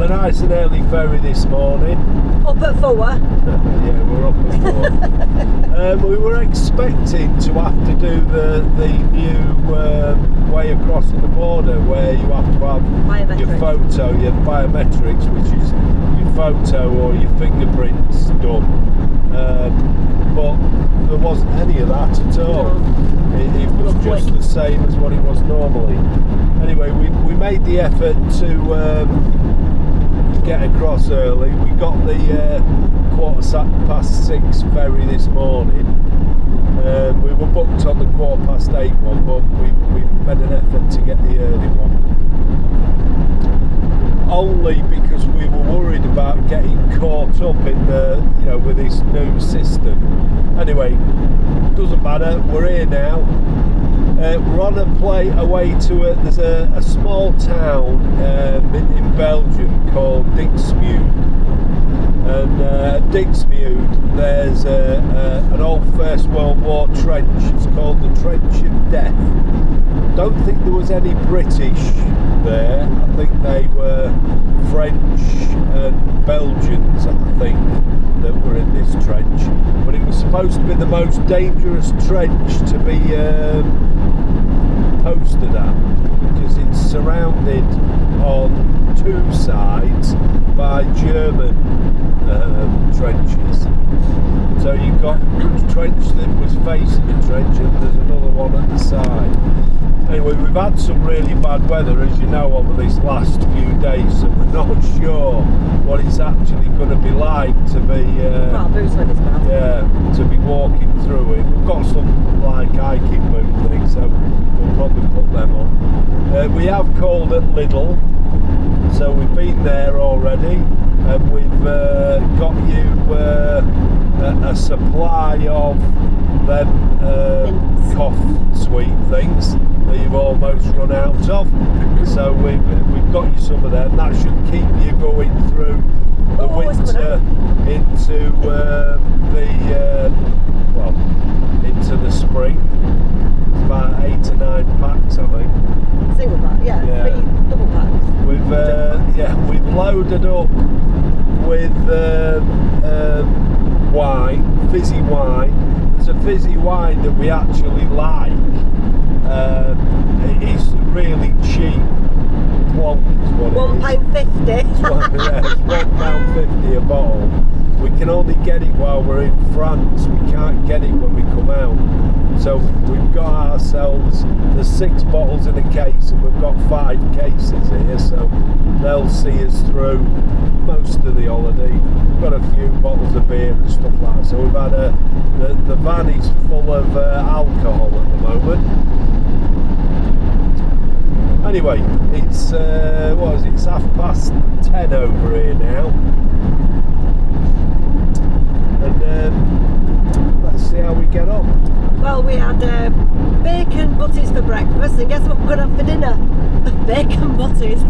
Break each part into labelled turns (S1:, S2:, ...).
S1: the nice and early ferry this morning.
S2: Up at 4.
S1: Yeah, we're up at 4. We were expecting to have to do the new way across the border where you have to have your photo, your biometrics, which is your photo or your fingerprints done. But there wasn't any of that at all. It was just the same as what it was normally. Anyway, we made the effort to get across early. We got the 6:15 ferry this morning. We were booked on the 8:15 one, but we made an effort to get the early one. Only because we were worried about getting caught up in the, with this new system. Anyway, doesn't matter. We're here now. We're on a plane away to there's a small town in Belgium called Dixmude. And at Dixmude there's an old First World War trench. It's called the Trench of Death. Don't think there was any British there. I think they were French and Belgians, I think, that were in this trench. But it was supposed to be the most dangerous trench to be posted at, because it's surrounded on 2 sides by German trenches. So you've got a trench that was facing the trench and there's another one at the side. Anyway, we've had some really bad weather, as you know, over these last few days, so we're not sure what it's actually going to be like to be to be walking through it. We've got some hiking boot things, so we'll probably put them on. We have called at Lidl, so we've been there already, and we've got you a supply of them cough sweet things that you've almost run out of. So we've got you some of them. That should keep you going through the winter into into the spring. It's about 8 to 9 packs, I think.
S2: Single pack, yeah. 3 double packs.
S1: We've loaded up with wine, fizzy wine. There's a fizzy wine that we actually like. It's really cheap. Plonk is what
S2: £1.50.
S1: It's £1.50 a bottle. We can only get it while we're in France. We can't get it when we come out. So we've got ourselves, there's 6 bottles in a case, and we've got 5 cases here, so they'll see us through most of the holiday. We've got a few bottles of beer and stuff like that. So we've had the van is full of alcohol at the moment. Anyway, it's it's 10:30 over here now, and let's see how we get on.
S2: Well, we had bacon butties for breakfast, and guess what we're going to have for dinner? Bacon butties.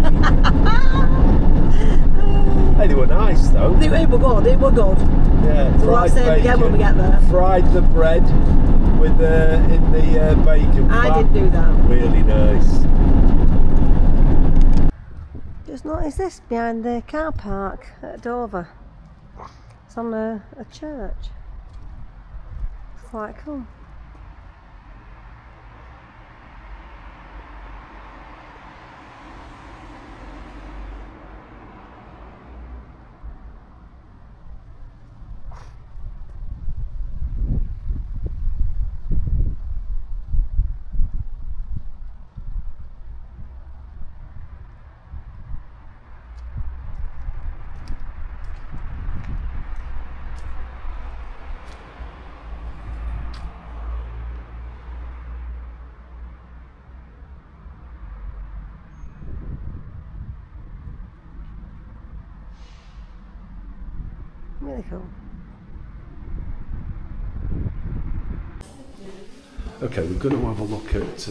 S1: They were nice though.
S2: They were good.
S1: Yeah,
S2: so I'll say it again when we get there.
S1: Fried the bread with in the bacon fat.
S2: I did do that.
S1: Really nice.
S2: Just noticed this behind the car park at Dover. It's on a church. It's quite cool. Really cool.
S1: Okay, we're going to have a look at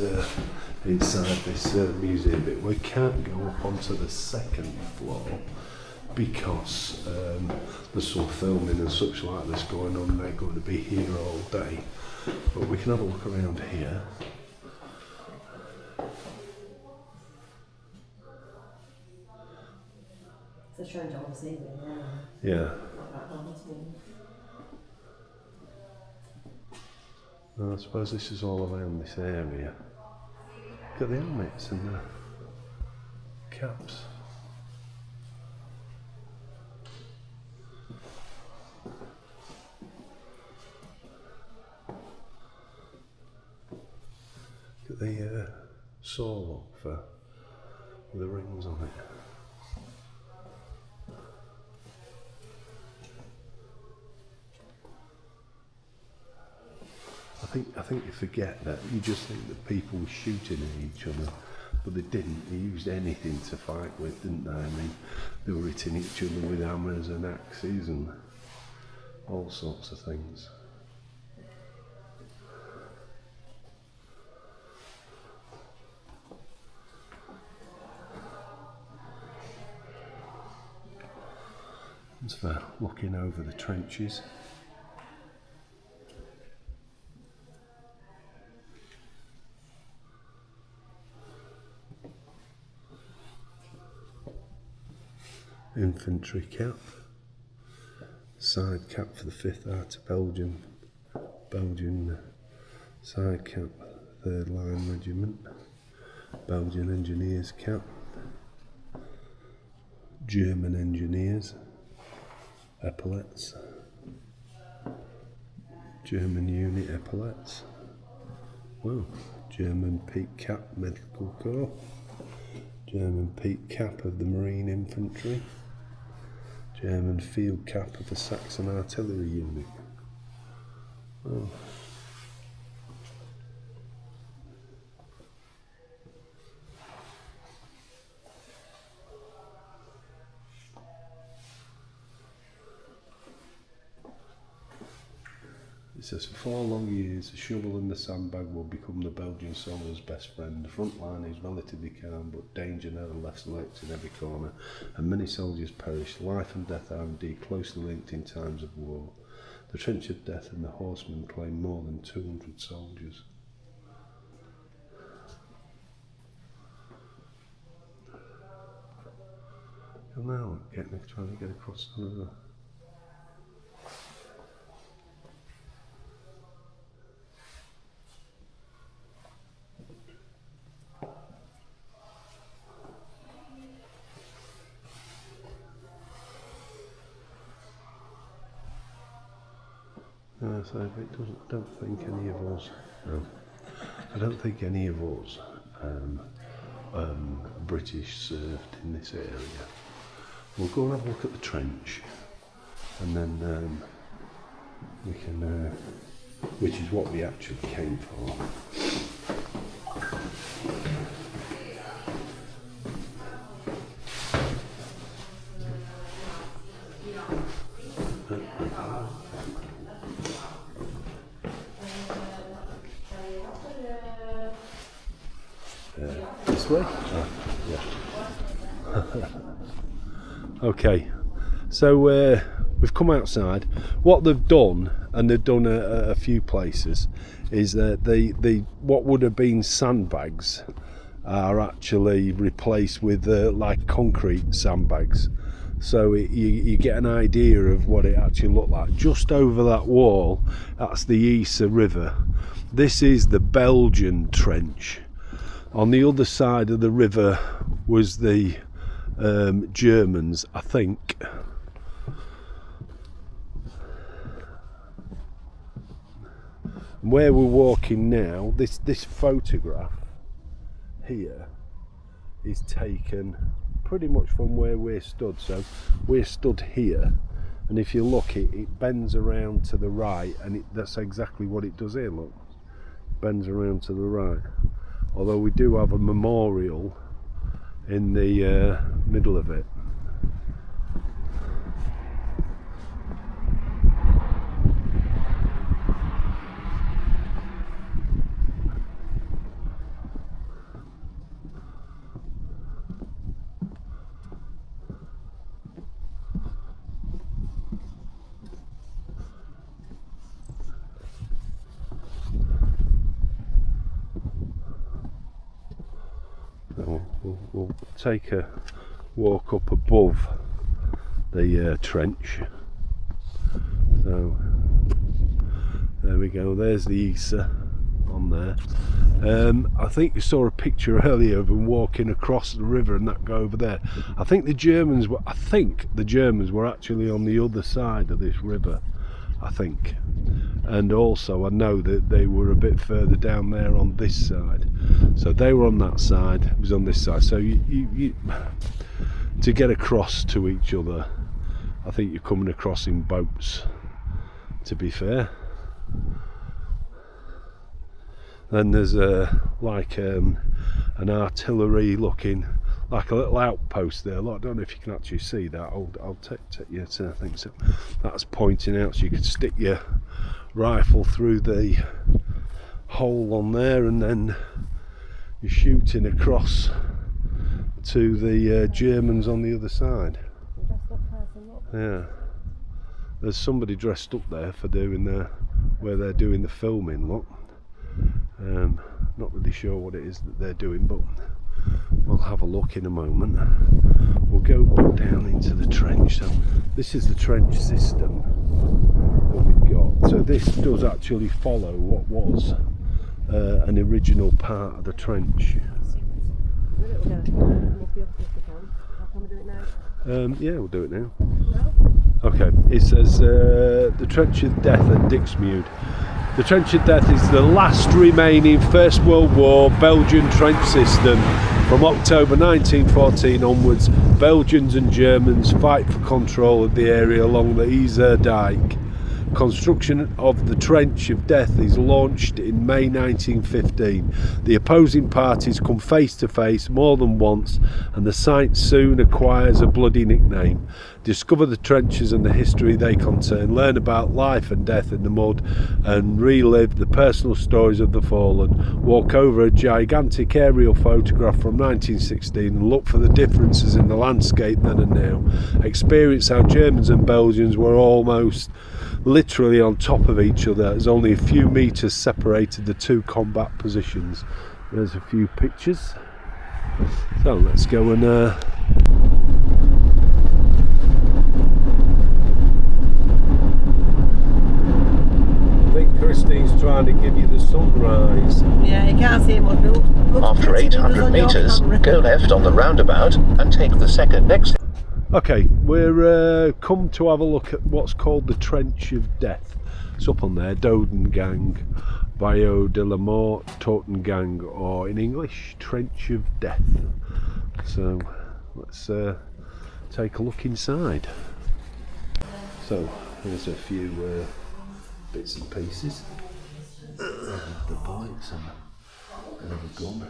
S1: inside this museum bit. We can't go up onto the 2nd floor because there's some filming and such like this going on. They're going to be here all day, but we can have a look around here.
S2: the trench on this evening,
S1: Yeah. Well, I suppose this is all around this area. Look at the helmets and the caps. Look at the saw lock for the rings on it. I think you forget that. You just think that people were shooting at each other, but they didn't. They used anything to fight with, didn't they? I mean, they were hitting each other with hammers and axes and all sorts of things. As for looking over the trenches. Infantry cap, side cap for the 5th Art Belgian side cap, 3rd Line Regiment, Belgian Engineers cap, German Engineers, epaulets, German unit epaulets, well, German peak cap medical corps, German peak cap of the Marine Infantry, German field cap of the Saxon Artillery Unit. Oh. It says, for 4 long years, the shovel and the sandbag will become the Belgian soldier's best friend. The front line is relatively calm, but danger nevertheless lurks in every corner, and many soldiers perish. Life and death are indeed closely linked in times of war. The trench of death and the horsemen claim more than 200 soldiers. And now trying to get across another. So it doesn't. I don't think any of us. No, I don't think any of us British served in this area. We'll go and have a look at the trench, and then we can, which is what we actually came for. This way? Oh, yeah. Okay, so we've come outside. What they've done, and they've done a few places, is that the what would have been sandbags are actually replaced with like concrete sandbags. So you get an idea of what it actually looked like. Just over that wall, that's the Yser River. This is the Belgian trench. On the other side of the river was the Germans, I think. Where we're walking now, this photograph here is taken pretty much from where we're stood. So we're stood here, and if you look, it bends around to the right, and that's exactly what it does here. Look, bends around to the right. Although we do have a memorial in the middle of it. We'll take a walk up above the trench. So there we go, there's the ESA on there. I think you saw a picture earlier of them walking across the river and that go over there. I think the Germans were actually on the other side of this river, I think. And also I know that they were a bit further down there on this side. So they were on that side, it was on this side. So you to get across to each other, I think you're coming across in boats, to be fair. Then there's like an artillery looking, like a little outpost there. I don't know if you can actually see that. I'll take you to, I think so. That's pointing out, so you could stick your rifle through the hole on there, and then you're shooting across to the Germans on the other side. Yeah, there's somebody dressed up there for doing where they're doing the filming. Look. Not really sure what it is that they're doing, but we'll have a look in a moment. We'll go back down into the trench. So this is the trench system that we've got. So this does actually follow what was an original part of the trench. Yeah, we'll do it now. Okay, it says the Trench of Death at Dixmude. The Trench of Death is the last remaining First World War Belgian trench system. From October 1914 onwards, Belgians and Germans fight for control of the area along the Yser Dike. Construction of the Trench of Death is launched in May 1915. The opposing parties come face to face more than once, and the site soon acquires a bloody nickname. Discover the trenches and the history they contain, learn about life and death in the mud, and relive the personal stories of the fallen. Walk over a gigantic aerial photograph from 1916 and look for the differences in the landscape then and now. Experience how Germans and Belgians were almost literally on top of each other, as only a few meters separated the two combat positions. There's a few pictures. So let's go and I think Christine's trying to give you the sunrise.
S2: Yeah, you can't see much.
S3: After 800 meters, go left on the roundabout and take the second exit.
S1: Okay, we're come to have a look at what's called the Trench of Death. It's up on there, Dodengang, Bayou de la Mort, Totengang, or in English, Trench of Death. So let's take a look inside. So here's a few bits and pieces. The bullets and a gun,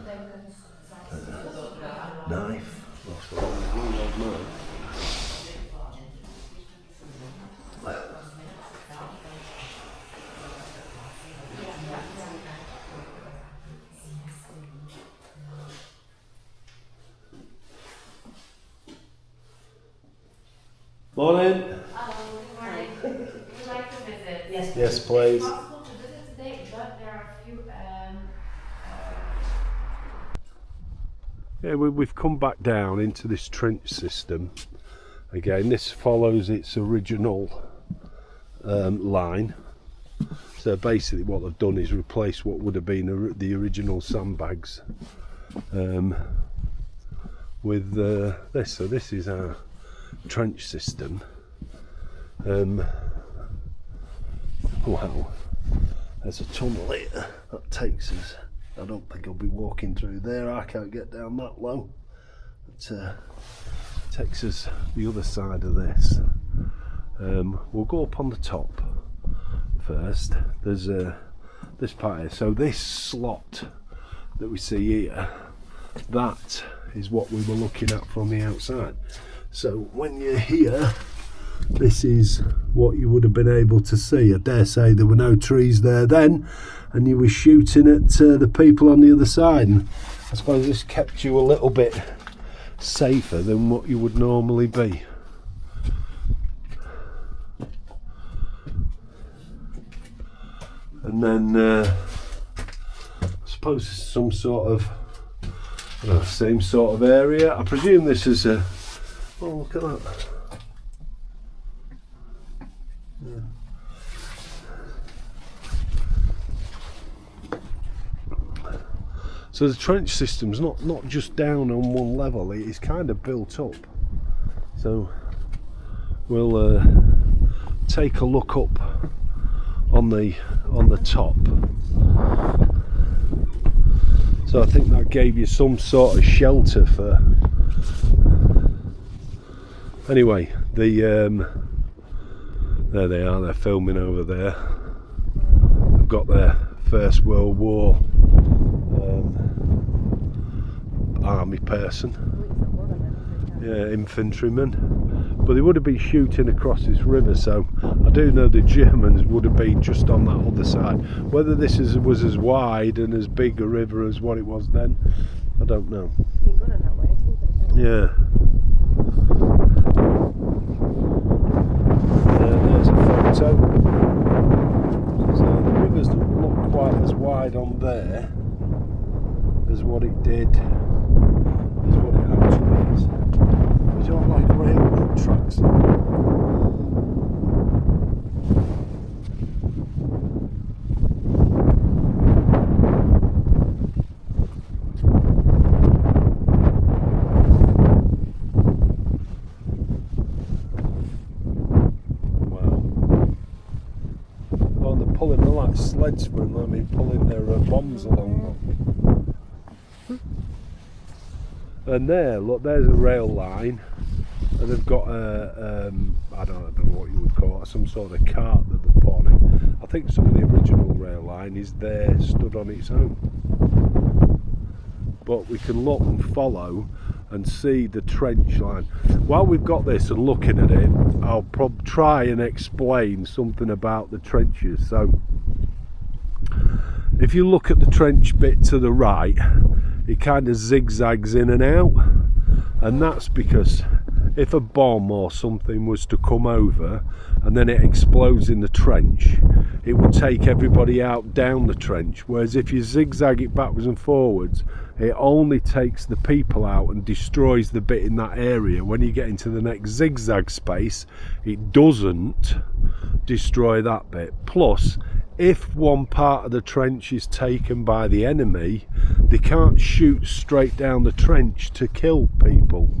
S1: knife. That's a really old knife. Morning.
S4: Good morning. Would you like to visit?
S1: Yes, please.
S4: It's possible to visit today, but there are a few.
S1: Yeah, we've come back down into this trench system. Again, this follows its original line. So basically what they've done is replace what would have been the original sandbags with this. So this is our trench system. Wow, there's a tunnel here that takes us. I don't think I'll be walking through there. I can't get down that low. It takes us the other side of this. We'll go up on the top first. There's this part here. So this slot that we see here, that is what we were looking at from the outside. So when you're here, this is what you would have been able to see. I dare say there were no trees there then, and you were shooting at the people on the other side. And I suppose this kept you a little bit safer than what you would normally be. And then I suppose it's some sort of same sort of area. I presume this is a, oh look at that, So the trench system's not just down on one level, it is kind of built up. So we'll take a look up on the top. So I think that gave you some sort of shelter for. Anyway, the there they are. They're filming over there. They've got their First World War army person, infantryman, but they would have been shooting across this river, so I do know the Germans would have been just on that other side. Whether this was as wide and as big a river as what it was then, I don't know. Yeah. There's a photo. So the rivers don't look quite as wide on there as what it did, as what it actually is. These are like railroad tracks. Sleds for them, I mean, pulling their bombs along them. And there, look, there's a rail line, and they've got a, I don't know what you would call it, some sort of cart that they're put on it. I think some of the original rail line is there, stood on its own. But we can look and follow and see the trench line. While we've got this and looking at it, I'll try and explain something about the trenches. So, if you look at the trench bit to the right, it kind of zigzags in and out, and that's because if a bomb or something was to come over and then it explodes in the trench, it would take everybody out down the trench, whereas if you zigzag it backwards and forwards, it only takes the people out and destroys the bit in that area. When you get into the next zigzag space, it doesn't destroy that bit. Plus, if one part of the trench is taken by the enemy, they can't shoot straight down the trench to kill people.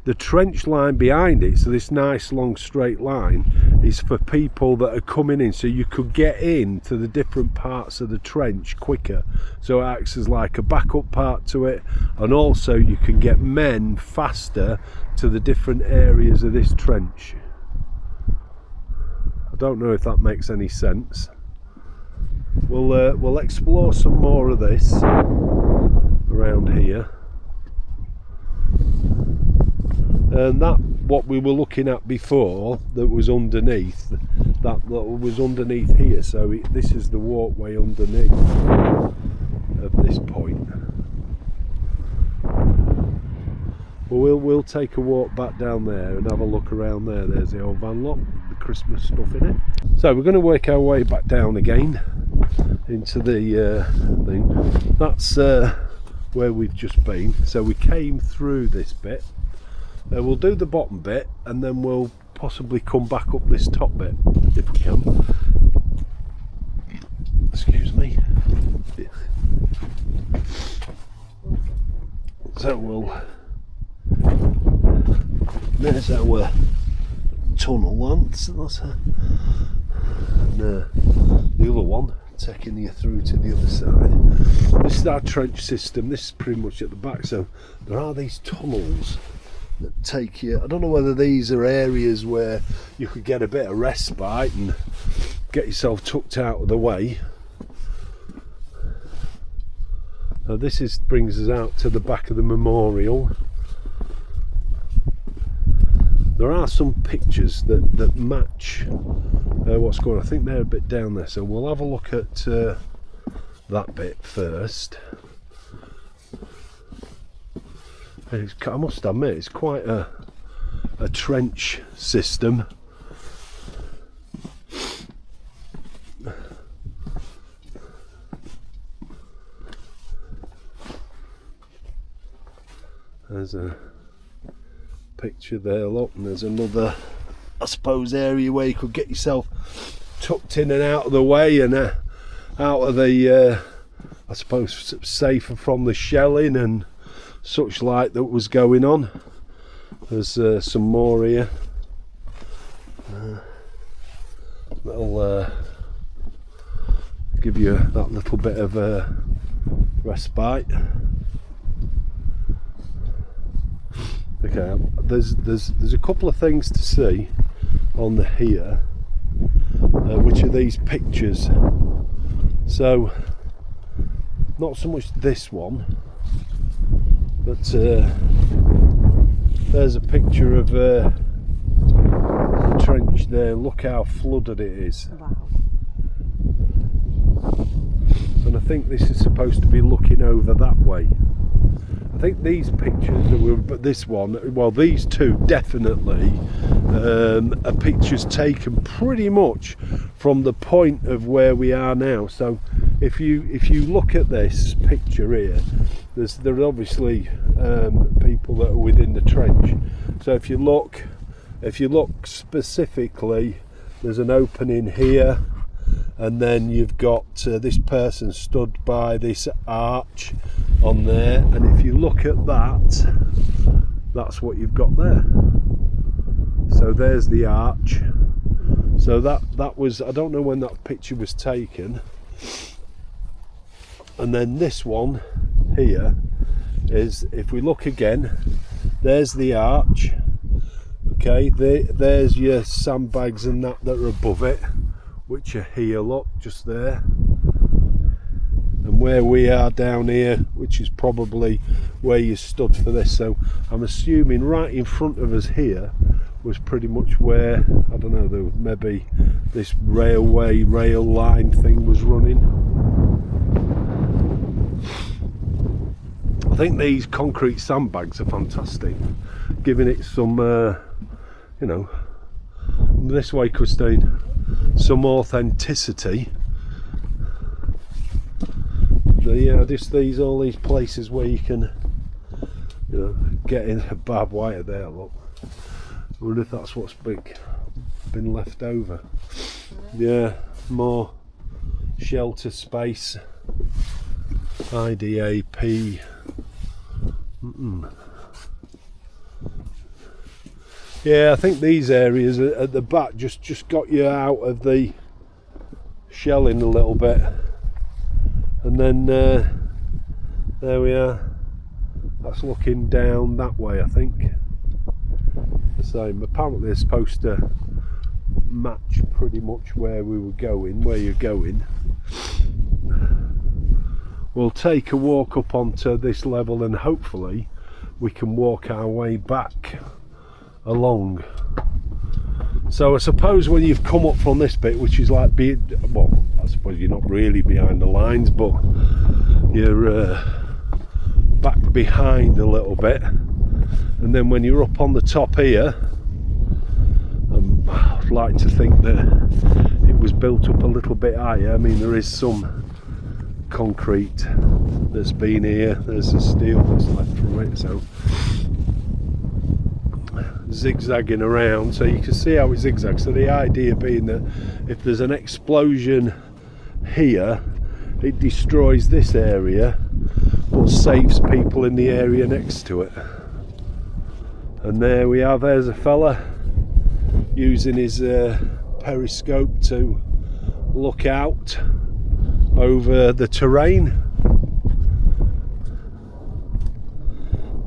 S1: The trench line behind it, so this nice long straight line, is for people that are coming in, so you could get into the different parts of the trench quicker. So it acts as like a backup part to it, and also you can get men faster to the different areas of this trench. I don't know if that makes any sense. We'll explore some more of this around here, and that what we were looking at before that was underneath, that was underneath here. So this is the walkway underneath of this point. Well, we'll take a walk back down there and have a look around there. There's the old van lot, the Christmas stuff in it. So we're going to work our way back down again into the thing. That's where we've just been. So we came through this bit. We'll do the bottom bit and then we'll possibly come back up this top bit if we can. Excuse me. So there's our tunnel once. And the other one taking you through to the other side. This is our trench system. This is pretty much at the back. So there are these tunnels that take you. I don't know whether these are areas where you could get a bit of respite and get yourself tucked out of the way. Now this brings us out to the back of the memorial. There are some pictures that match what's going on. I think they're a bit down there, so we'll have a look at that bit first. I must admit, it's quite a trench system. There's a picture there, look, and there's another I suppose, area where you could get yourself tucked in and out of the way and out of the, I suppose, safer from the shelling and such like that was going on. There's some more here. That'll give you that little bit of respite. Okay, there's a couple of things to see on the here, which are these pictures. So not so much this one, but there's a picture of the trench there. Look how flooded it is.
S2: Wow.
S1: And I think this is supposed to be looking over that way. I think these pictures that were, but this one, well, these two definitely are pictures taken pretty much from the point of where we are now. So if you look at this picture here, there are obviously people that are within the trench. So if you look specifically, there's an opening here, and then you've got this person stood by this arch on there, and if you look at that, that's what you've got there. So there's the arch. So that was, I don't know when that picture was taken. And then this one here is, if we look again, there's the arch. Okay, there's your sandbags and that are above it, which are here, look, just there. And where we are down here, which is probably where you stood for this. So I'm assuming right in front of us here was pretty much where, I don't know, there was maybe this rail line thing was running. I think these concrete sandbags are fantastic, giving it some, you know, this way, Christine, some authenticity. Yeah, just all these places where you can, you know, get in a barbed wire there. Look, I wonder if that's what's been left over. Yeah, more shelter space. IDAP. Yeah, I think these areas at the back just got you out of the shelling a little bit. And then there we are. That's looking down that way, I think. The same. Apparently they're supposed to match pretty much where we were going, where you're going. We'll take a walk up onto this level and hopefully we can walk our way back along. So I suppose when you've come up from this bit, which is like, well, I suppose you're not really behind the lines, but you're back behind a little bit, and then when you're up on the top here, I'd like to think that it was built up a little bit higher. I mean, there is some concrete that's been here, there's the steel that's left from it, so zigzagging around, so you can see how it zigzags. So the idea being that if there's an explosion here, it destroys this area but saves people in the area next to it. And there we are, there's a fella using his periscope to look out over the terrain.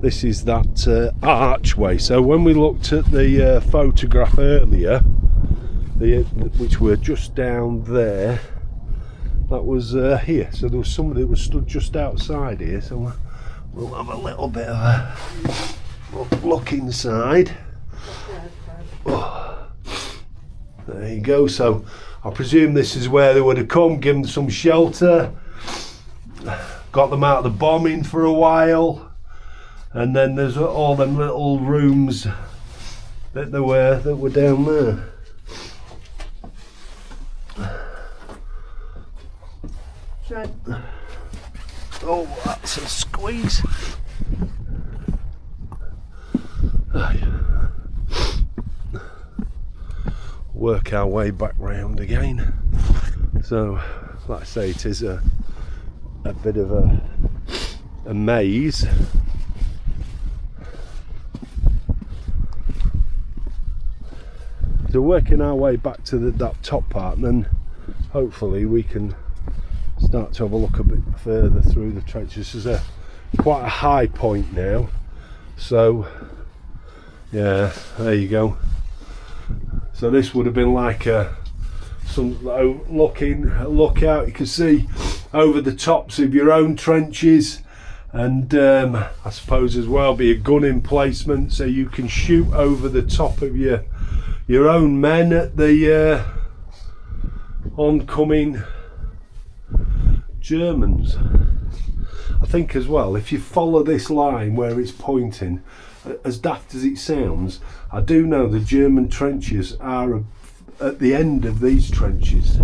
S1: This is that archway. So when we looked at the photograph earlier, which were just down there, that was here. So there was somebody that was stood just outside here. So we'll have a little bit of a look inside. Oh, there you go. So I presume this is where they would have come, given them some shelter, got them out of the bombing for a while. And then there's all them little rooms that were down there.
S2: Right.
S1: Oh, that's a squeeze. work our way back round again. So, like I say, it is a bit of a maze. So working our way back to that top part, and then hopefully we can start to have a look a bit further through the trenches. This is quite a high point now, so yeah, there you go. So this would have been like some look out. You can see over the tops of your own trenches, and I suppose as well be a gun emplacement, so you can shoot over the top of your own men at the oncoming Germans. I think as well, if you follow this line where it's pointing, as daft as it sounds, I do know the German trenches are at the end of these trenches.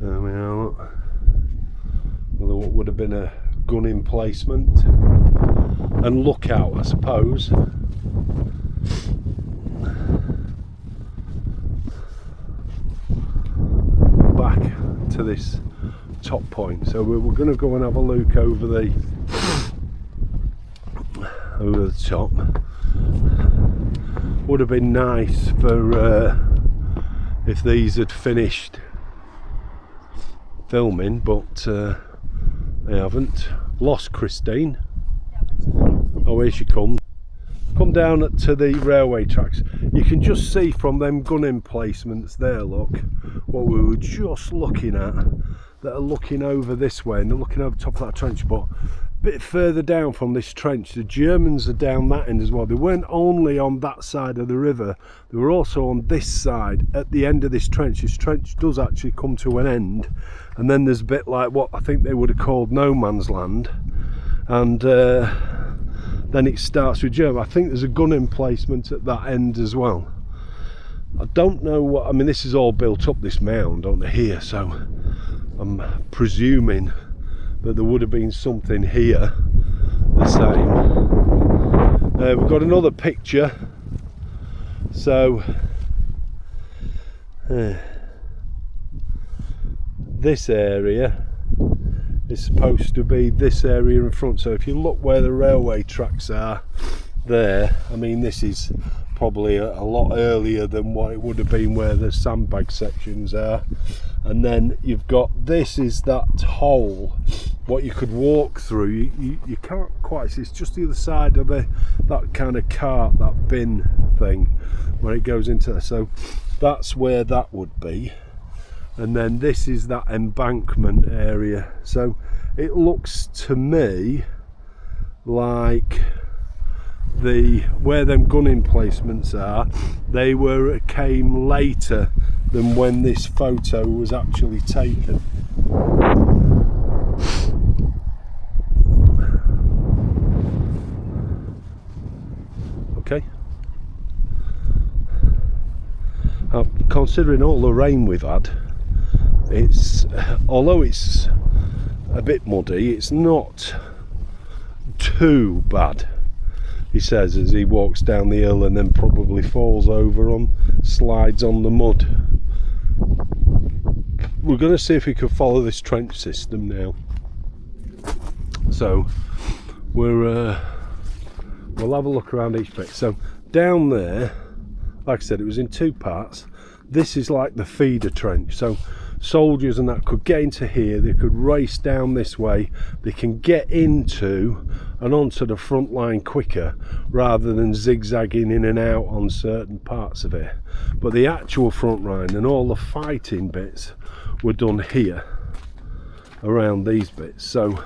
S1: There we are, look. Another what would have been a gun emplacement and lookout, I suppose. Back to this top point, so we're going to go and have a look over the top. Would have been nice for if these had finished filming, but they haven't. Lost Christine. Oh, here she comes. Come down to the railway tracks. You can just see from them gun emplacements there, look, what we were just looking at, that are looking over this way, and they're looking over top of that trench. But a bit further down from this trench, the Germans are down that end as well. They weren't only on that side of the river, they were also on this side at the end of this trench. This trench does actually come to an end, and then there's a bit like what I think they would have called no man's land, and then it starts with German. I think there's a gun emplacement at that end as well. I don't know what, I mean, this is all built up, this mound on here, so I'm presuming that there would have been something here the same. We've got another picture. So this area is supposed to be this area in front. So if you look where the railway tracks are there, I mean, this is probably a lot earlier than what it would have been where the sandbag sections are. And then you've got, this is that hole what you could walk through. You can't quite see, it's just the other side of that kind of cart, that bin thing where it goes into there. So that's where that would be. And then this is that embankment area. So it looks to me like where them gun emplacements are, they came later than when this photo was actually taken. Okay. Considering all the rain we've had, although it's a bit muddy, it's not too bad, he says as he walks down the hill and then probably falls over slides on the mud. We're going to see if we can follow this trench system now. So we'll have a look around each bit. So down there, like I said, it was in two parts. This is like the feeder trench, so soldiers and that could get into here, they could race down this way, they can get into and onto the front line quicker rather than zigzagging in and out on certain parts of it. But the actual front line and all the fighting bits were done here around these bits, so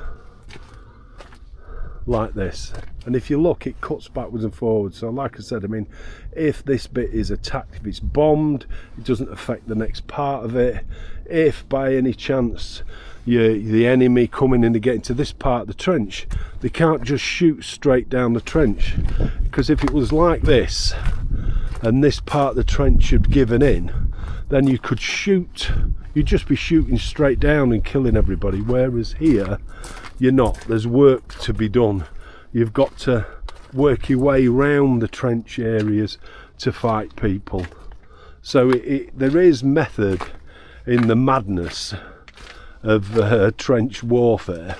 S1: like this. And if you look, it cuts backwards and forwards. So like I said, I mean, if this bit is attacked, if it's bombed, it doesn't affect the next part of it. If by any chance the enemy coming in to get into this part of the trench, they can't just shoot straight down the trench, because if it was like this and this part of the trench had given in, then you could shoot, you'd just be shooting straight down and killing everybody, whereas here you're not. There's work to be done. You've got to work your way round the trench areas to fight people. So there is method in the madness of trench warfare.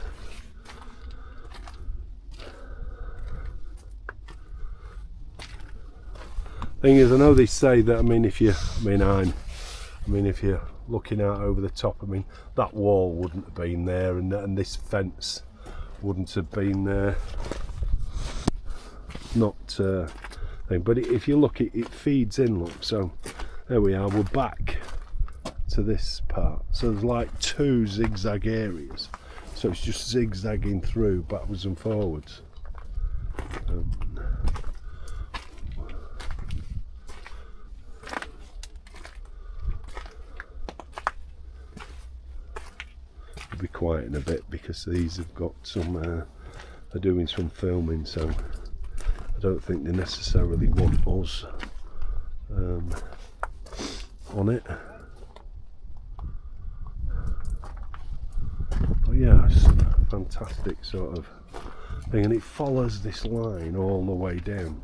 S1: Thing is, I know they say that, if you're looking out over the top, that wall wouldn't have been there, and this fence wouldn't have been there. But if you look, it feeds in. Look, so there we are. We're back to this part. So there's like 2 zigzag areas. So it's just zigzagging through backwards and forwards. I'll be quiet in a bit because these have got some. They're doing some filming, so I don't think they necessarily want us on it. But yeah, it's a fantastic sort of thing, and it follows this line all the way down.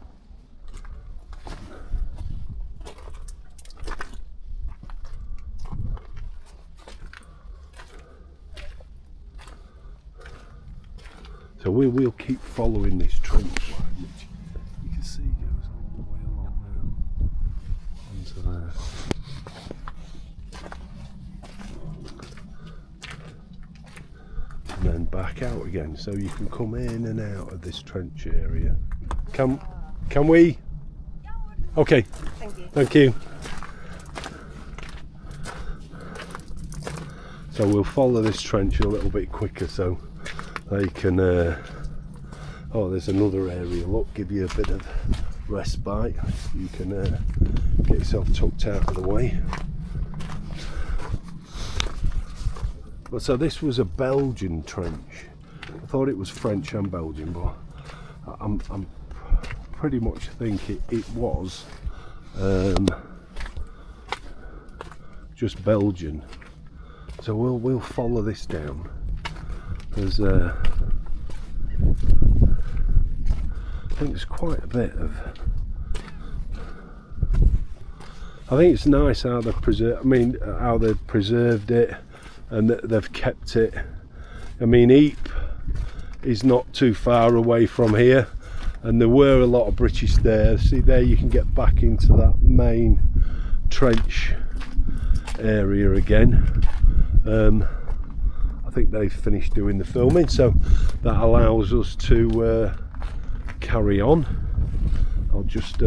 S1: So we'll keep following this trench line, which you can see goes all the way along now onto there, and then back out again. So you can come in and out of this trench area. Can we? Okay.
S2: Thank you.
S1: Thank you. So we'll follow this trench a little bit quicker, so they can oh, there's another area, look, give you a bit of respite. You can get yourself tucked out of the way. But so this was a Belgian trench. I thought it was French and Belgian, but I'm pretty much think it was just Belgian. So we'll follow this down. There's I think there's quite a bit of. I think it's nice how they've how they've preserved it, and that they've kept it. Ypres is not too far away from here, and there were a lot of British there. See there, you can get back into that main trench area again. I think they've finished doing the filming, so that allows us to carry on. I'll just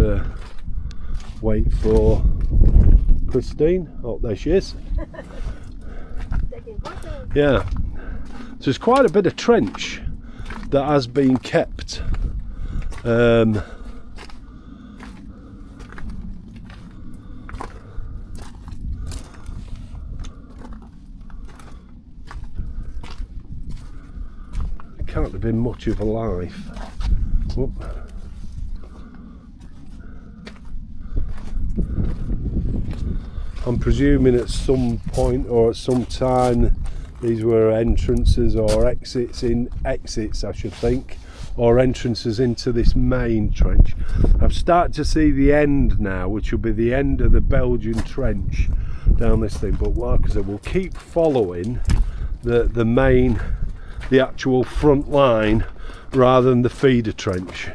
S1: wait for Christine. Oh, there she is. Yeah, so there's quite a bit of trench that has been kept. Can't have been much of a life. Whoop. I'm presuming at some point or at some time these were entrances or exits I should think, or entrances into this main trench. I've started to see the end now, which will be the end of the Belgian trench down this thing, but like I said, we'll keep following the main, the actual front line rather than the feeder trench.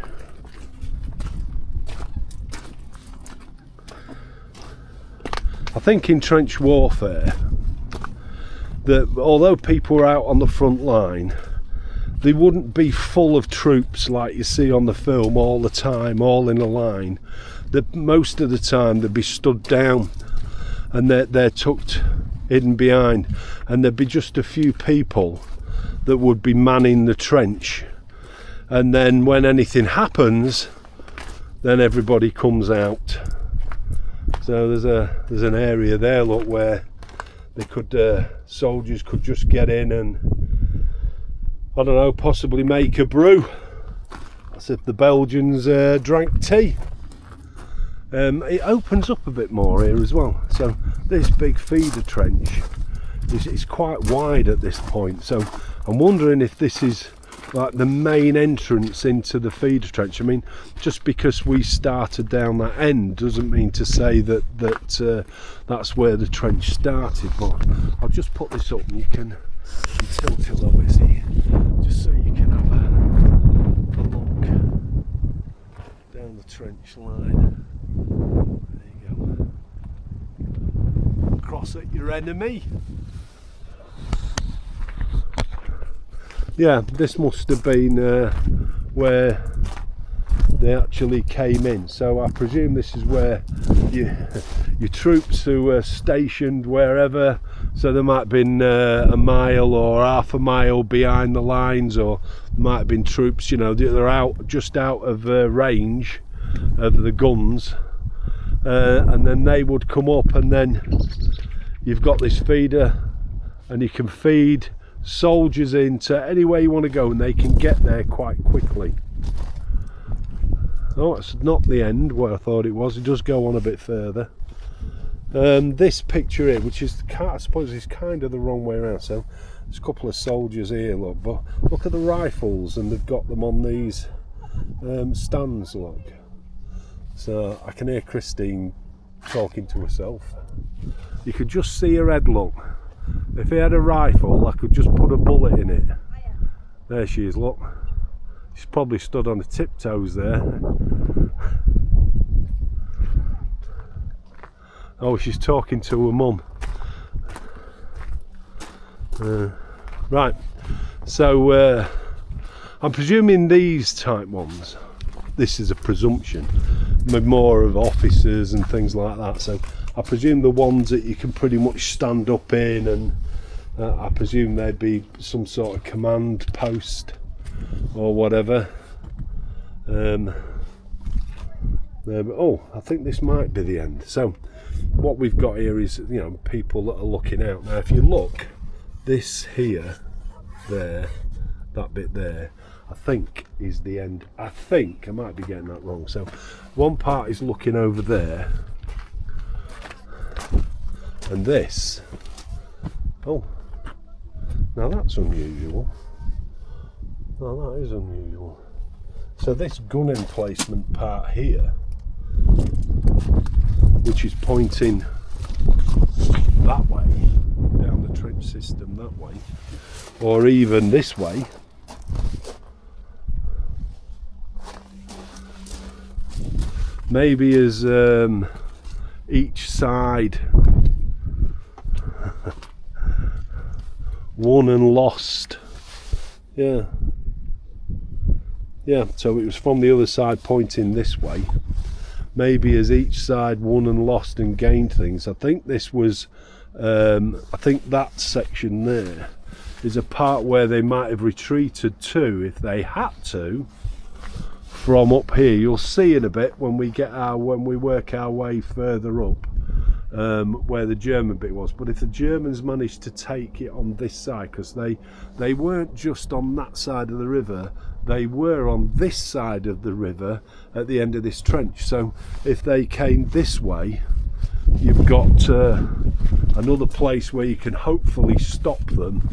S1: I think in trench warfare that although people are out on the front line, they wouldn't be full of troops like you see on the film all the time, all in a line. That most of the time they'd be stood down and they're tucked hidden behind, and there'd be just a few people that would be manning the trench, and then when anything happens, then everybody comes out. So there's an area there, look, where they could soldiers could just get in and, I don't know, possibly make a brew. That's if the Belgians drank tea. It opens up a bit more here as well. So this big feeder trench is quite wide at this point. So I'm wondering if this is like the main entrance into the feeder trench. I mean, just because we started down that end doesn't mean to say that that's where the trench started. But I'll just put this up and you can tilt it a little bit, see, just so you can have a look down the trench line. There you go. Cross at your enemy. Yeah, this must have been where they actually came in. So I presume this is where your troops who were stationed wherever. So there might have been a mile or half a mile behind the lines, or might have been troops, you know, they're just out of range of the guns, and then they would come up, and then you've got this feeder, and you can feed soldiers into anywhere you want to go, and they can get there quite quickly. Oh, it's not the end where I thought it was. It does go on a bit further. This picture here, which is, I suppose, is kind of the wrong way around. So there's a couple of soldiers here, look, but look at the rifles, and they've got them on these stands, look. So I can hear Christine talking to herself. You could just see her head, look. If he had a rifle, I could just put a bullet in it. There she is, look. She's probably stood on the tiptoes there. Oh, she's talking to her mum. Right, so I'm presuming these type ones, this is a presumption, more of officers and things like that. So I presume the ones that you can pretty much stand up in, and I presume they'd be some sort of command post or whatever. Oh, I think this might be the end. So what we've got here is, you know, people that are looking out. Now if you look, this here, there, that bit there, I think is the end. I think I might be getting that wrong. So one part is looking over there, and this, oh, now that's unusual. Oh, that is unusual. So this gun emplacement part here, which is pointing that way, down the trench system that way, or even this way, maybe as each side won and lost. Yeah, so it was from the other side pointing this way, maybe as each side won and lost and gained things. I think this was I think that section there is a part where they might have retreated to, if they had to, from up here. You'll see in a bit when we work our way further up, where the German bit was. But if the Germans managed to take it on this side, because they weren't just on that side of the river, they were on this side of the river at the end of this trench. So if they came this way, you've got another place where you can hopefully stop them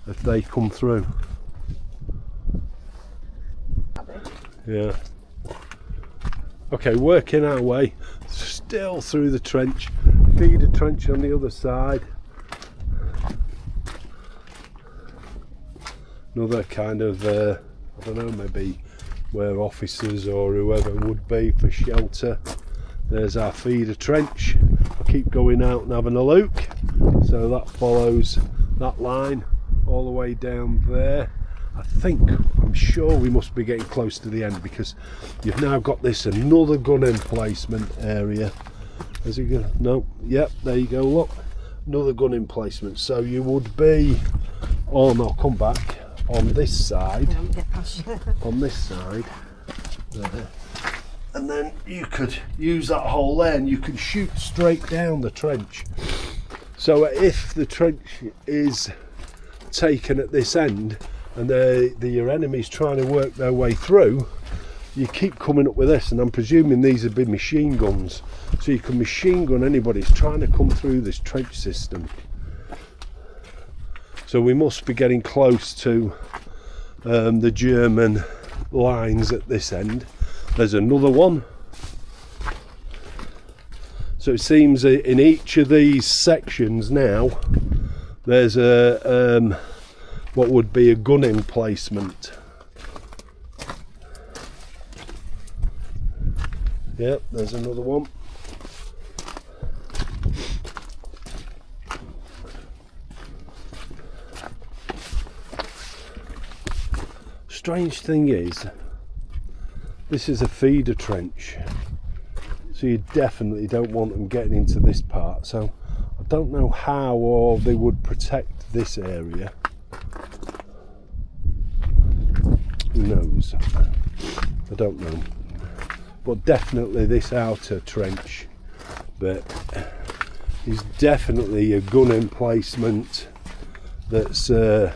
S1: if they come through. Yeah. Okay, working our way still through the trench, feeder trench on the other side. Another kind of, I don't know, maybe where officers or whoever would be for shelter. There's our feeder trench. I'll keep going out and having a look. So that follows that line all the way down there. I'm sure we must be getting close to the end, because you've now got this another gun emplacement area. As you go, no, yep, there you go, look, another gun emplacement. So you would be on, I'll come back, on this side, on this side there. And then you could use that hole there and you could shoot straight down the trench. So if the trench is taken at this end and your enemy's trying to work their way through, you keep coming up with this, and I'm presuming these have been machine guns, so you can machine gun anybody who's trying to come through this trench system. So we must be getting close to the German lines at this end. There's another one. So it seems in each of these sections now there's a what would be a gun emplacement. Yep, there's another one. Strange thing is, this is a feeder trench, so you definitely don't want them getting into this part. So I don't know how or they would protect this area. Who knows? I don't know. But definitely this outer trench bit is definitely a gun emplacement that's to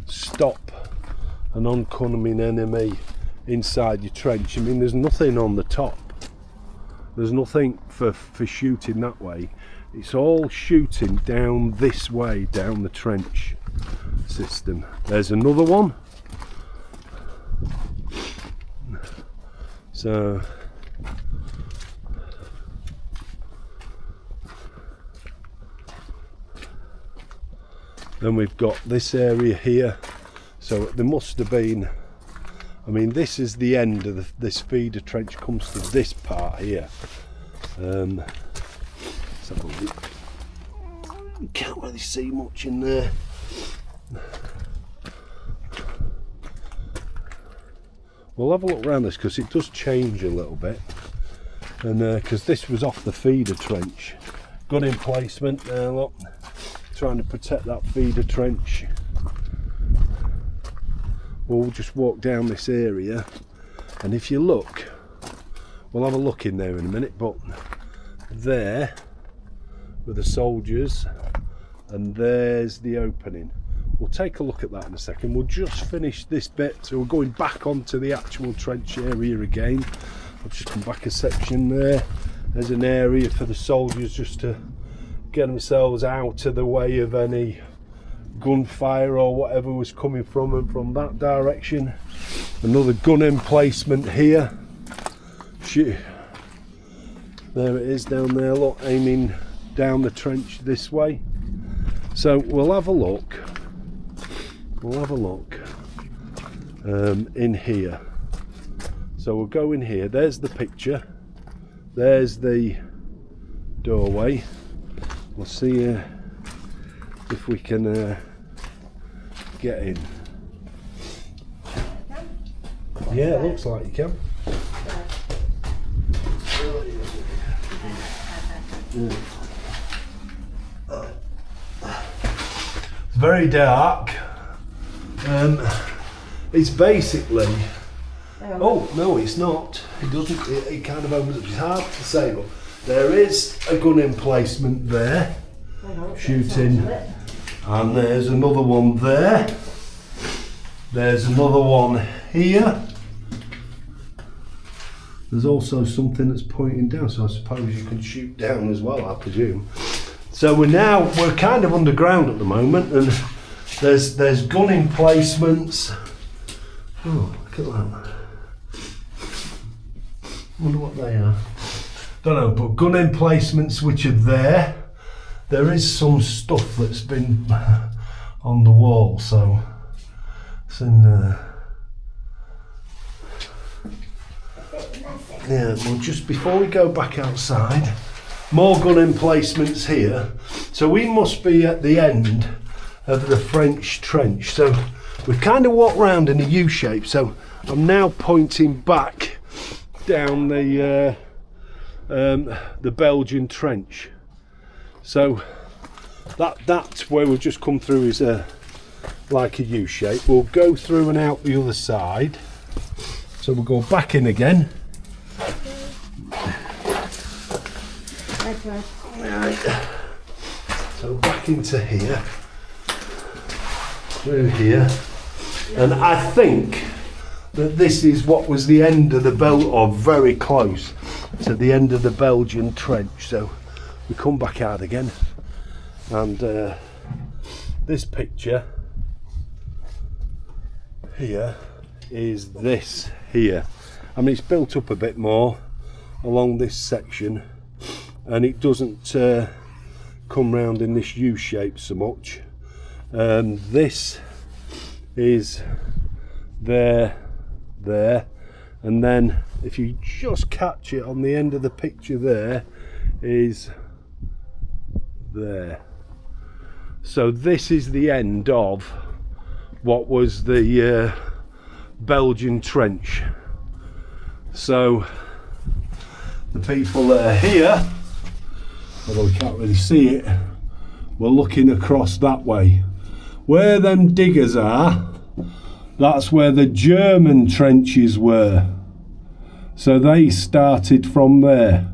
S1: stop an oncoming enemy inside your trench. I mean, there's nothing on the top. There's nothing for shooting that way. It's all shooting down this way, down the trench system. There's another one. So then we've got this area here. So there must have been, I mean, this is the end of this feeder trench, comes to this part here. So you can't really see much in there. We'll have a look around this because it does change a little bit, and because this was off the feeder trench. Gun emplacement there, look, trying to protect that feeder trench. We'll just walk down this area, and if you look, we'll have a look in there in a minute, but there were the soldiers and there's the opening. We'll take a look at that in a second. We'll just finish this bit, so we're going back onto the actual trench area again. I've just come back a section there. There's an area for the soldiers just to get themselves out of the way of any gunfire or whatever was coming from them from that direction. Another gun emplacement here. Shoot. There it is down there, look, aiming down the trench this way. So we'll have a look. We'll have a look in here. So we'll go in here. There's the picture. There's the doorway. We'll see if we can get in. Yeah, it looks like you can. It's very dark. It's basically, oh no, it's not. It doesn't. It kind of opens up. It's hard to say, but there is a gun emplacement there, shooting, and there's another one there. There's another one here. There's also something that's pointing down, so I suppose you can shoot down as well, I presume. So we're kind of underground at the moment, and there's gun emplacements. Oh, look at that. Wonder what they are. Don't know, but gun emplacements which are there. There is some stuff that's been on the wall, so it's in there. Yeah, well, just before we go back outside, more gun emplacements here. So we must be at the end of the French trench. So we kind of walk round in a U shape. So I'm now pointing back down the Belgian trench. So that's where we've just come through, is like a U shape. We'll go through and out the other side. So we'll go back in again. Right. So back into here, through here, And I think that this is what was the end of the or very close to the end of the Belgian trench. So we come back out again, and this picture here is this here. I mean, it's built up a bit more along this section, and it doesn't come round in this U shape so much. This is there, and then if you just catch it on the end of the picture, there is there. So this is the end of what was the Belgian trench. So the people that are here, although we can't really see it, we're looking across that way. Where them diggers are, that's where the German trenches were. So they started from there.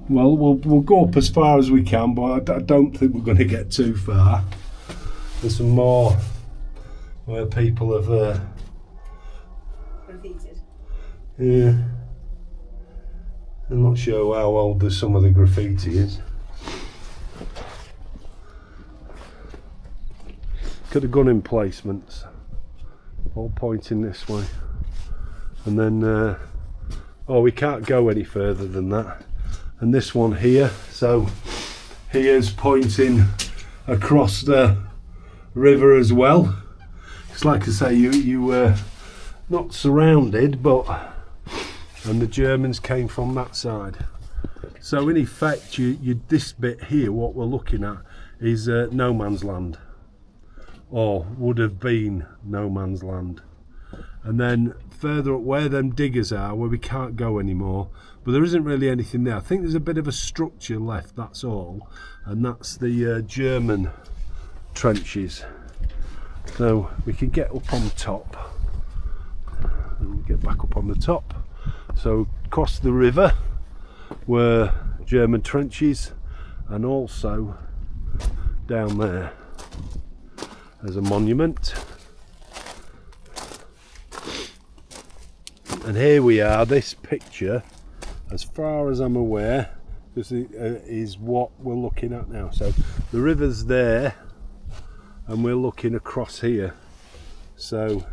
S1: Well, we'll go up as far as we can, but I don't think we're going to get too far. There's some more where people have
S2: Graffitied.
S1: yeah. I'm not sure how old some of the graffiti is. Look at the gun emplacements, all pointing this way. And then, oh, we can't go any further than that. And this one here, so here's pointing across the river as well. It's like I say, you were not surrounded, but, and the Germans came from that side. So in effect, this bit here, what we're looking at, is no man's land, or would have been no man's land. And then further up where them diggers are, where we can't go anymore, but there isn't really anything there. I think there's a bit of a structure left, that's all, and that's the German trenches. So we can get up on top, and we'll get back up on the top. So across the river were German trenches, and also down there there's a monument. And here we are, this picture, as far as I'm aware, is what we're looking at now. So the river's there, and we're looking across here. So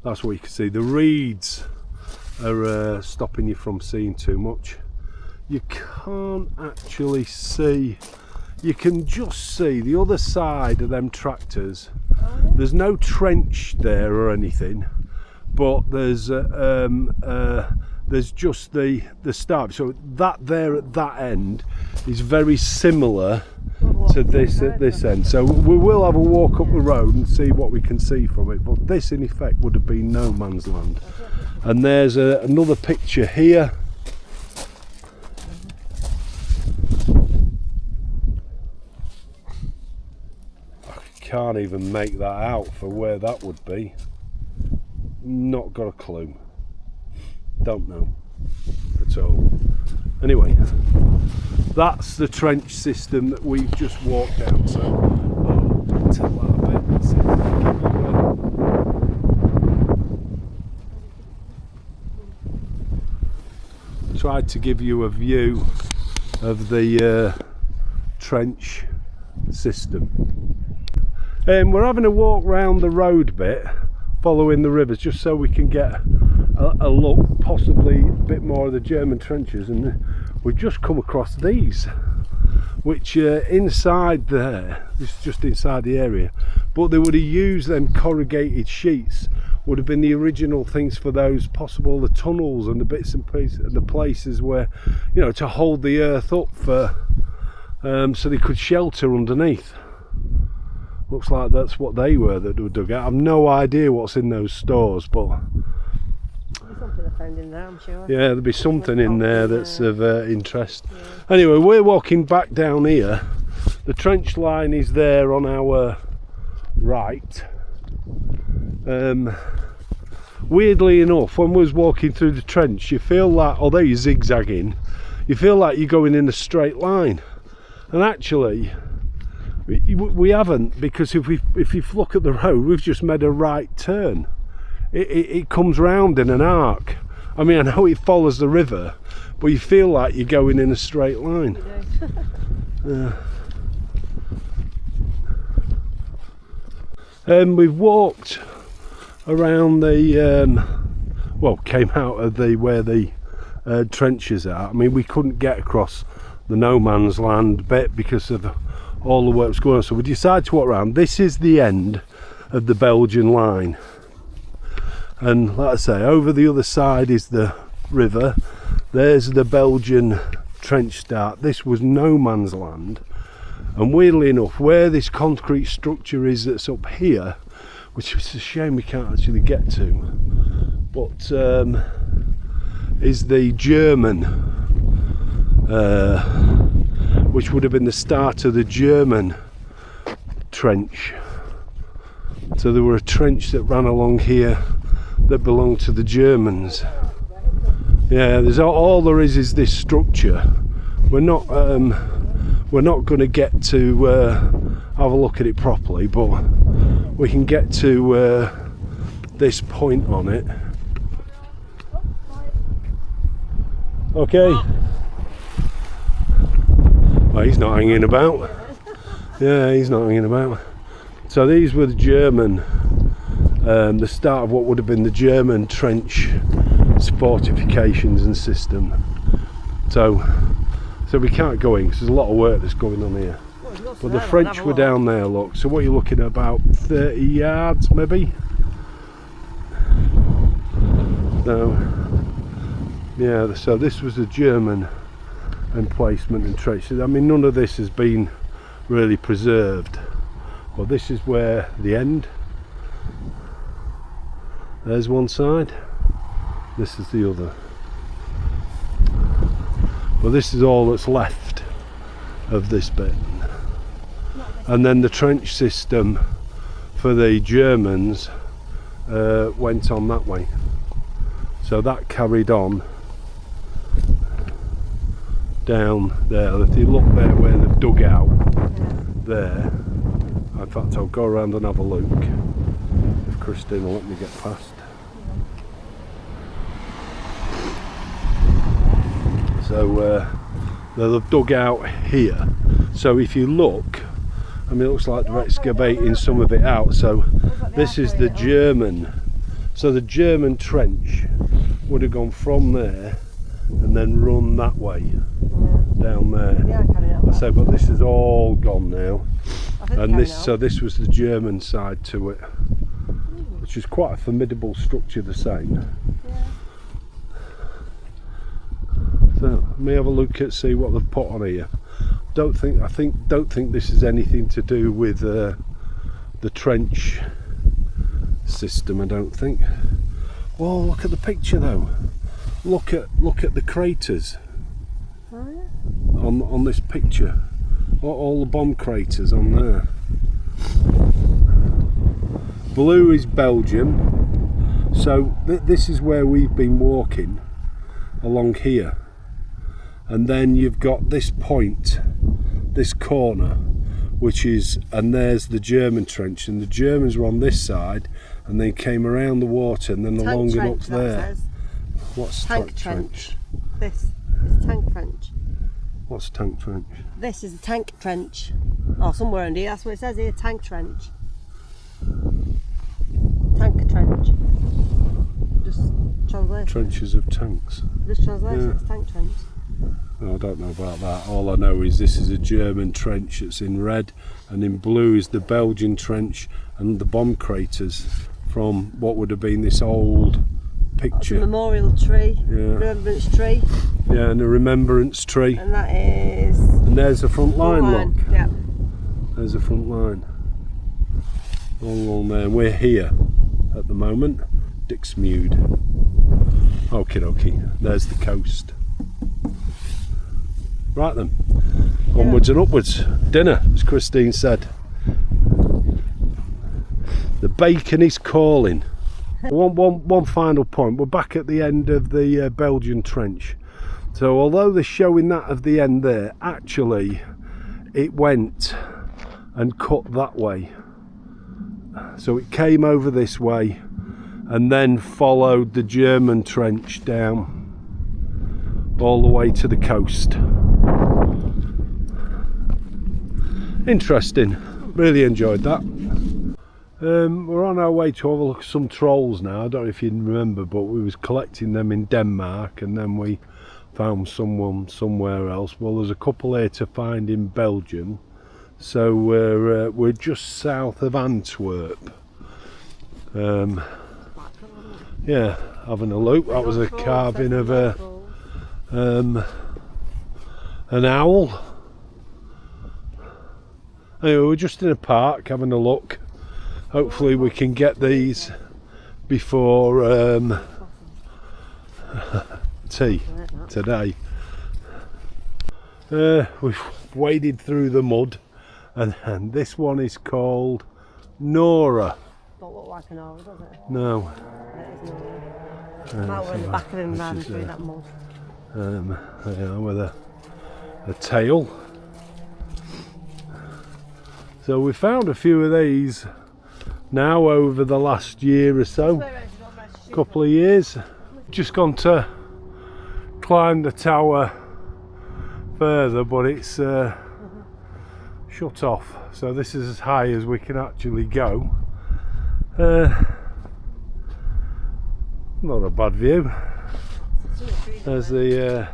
S1: that's what you can see. The reeds are stopping you from seeing too much. You can't actually see, you can just see the other side of them tractors. There's no trench there or anything, but there's just the start. So that there at that end is very similar to this at this end. So we will have a walk up the road and see what we can see from it, but this in effect would have been no man's land. And there's another picture here. I can't even make that out for where that would be. Not got a clue. Don't know at all. Anyway, that's the trench system that we've just walked down. So I'll tell that a bit. Let's see if I can give you tried to give you a view of the trench system. We're having a walk round the road bit, following the rivers, just so we can get a look, possibly a bit more of the German trenches. And we've just come across these, which inside there, this is just inside the area, but they would have used them corrugated sheets, would have been the original things for those, possible the tunnels and the bits and pieces, the places where, you know, to hold the earth up for, so they could shelter underneath. Looks like that's what they were that were dug out. I've no idea what's in those stores, but
S2: There's something I found in there, I'm sure.
S1: yeah, there'll be something in there that's of interest. Yeah. Anyway, we're walking back down here. The trench line is there on our right. Weirdly enough, when we was walking through the trench, you feel like, although you're zigzagging, you feel like you're going in a straight line. And actually, We haven't, because if you look at the road, we've just made a right turn. It comes round in an arc. I mean, I know it follows the river, but you feel like you're going in a straight line. We've walked around the came out of where the trenches are. I mean, we couldn't get across the no man's land bit because of all the work that's going on, so we decided to walk around. This is the end of the Belgian line, and like I say, over the other side is the river. There's the Belgian trench start. This was no man's land, and weirdly enough, where this concrete structure is that's up here, which is a shame we can't actually get to, but is the German, which would have been the start of the German trench. So there were a trench that ran along here that belonged to the Germans. Yeah, there's all there is this structure. We're not going to get to have a look at it properly, but we can get to this point on it. Okay. Well, he's not hanging about. Yeah, he's not hanging about. So these were the German, the start of what would have been the German trench fortifications and system. So we can't go in because there's a lot of work that's going on here. But the French were down there, look. So what you're looking at, about 30 yards maybe. So yeah, so this was the German emplacement and trench. I mean, none of this has been really preserved. Well, this is where the end. There's one side. This is the other. Well, this is all that's left of this bit. And then the trench system for the Germans went on that way. So that carried on down there. If you look there where they've dug out there, in fact I'll go around and have a look if Christine will let me get past. So they've dug out here, so if you look, I mean, it looks like they're excavating some of it out. So this is the German, so the German trench would have gone from there and then run that way down there. I say, but this is all gone now, and this was the German side to it, which is quite a formidable structure the same. So let me have a look at, see what they've put on here. Don't think this is anything to do with the trench system. I don't think. Well, look at the picture though. Look at the craters on this picture. All the bomb craters on there. Blue is Belgium. So this is where we've been walking along here. And then you've got this point, this corner, which is, and there's the German trench, and the Germans were on this side and they came around the water and then along and up there. What's tank trench?
S2: This is tank trench.
S1: What's tank trench?
S2: This is a tank trench. Oh, somewhere in here, that's what it says here, tank trench. Tank trench. Just translate.
S1: Trenches of tanks.
S2: Just translate it, it's tank trench.
S1: I don't know about that. All I know is this is a German trench that's in red, and in blue is the Belgian trench and the bomb craters from what would have been this old picture.
S2: That's a memorial tree, remembrance tree.
S1: Yeah, and a remembrance tree.
S2: And that is...
S1: And there's the front line, look.
S2: Yeah.
S1: There's the front line. All along there. And we're here at the moment. Dixmude. Okie dokie. There's the coast. Right then, onwards and upwards. Dinner, as Christine said. The bacon is calling. One final point. We're back at the end of the Belgian trench. So although they're showing that of the end there, actually it went and cut that way. So it came over this way and then followed the German trench down all the way to the coast. Interesting, really enjoyed that. We're on our way to have a look at some trolls now. I don't know if you remember, but we was collecting them in Denmark and then we found someone somewhere else. Well, there's a couple here to find in Belgium. So we're just south of Antwerp. Yeah, having a look. That was a carving of an owl. Anyway, we're just in a park having a look. Hopefully we can get these before tea today. We've waded through the mud, and this one is called Nora.
S2: Don't look like an owl, does it?
S1: No.
S2: It is Nora. Now we're in the back of him ran through that mud.
S1: Yeah, with a tail. So we found a few of these now over the last year or so, couple of years. Just gone to climb the tower further, but it's shut off, so this is as high as we can actually go. Not a bad view. There's the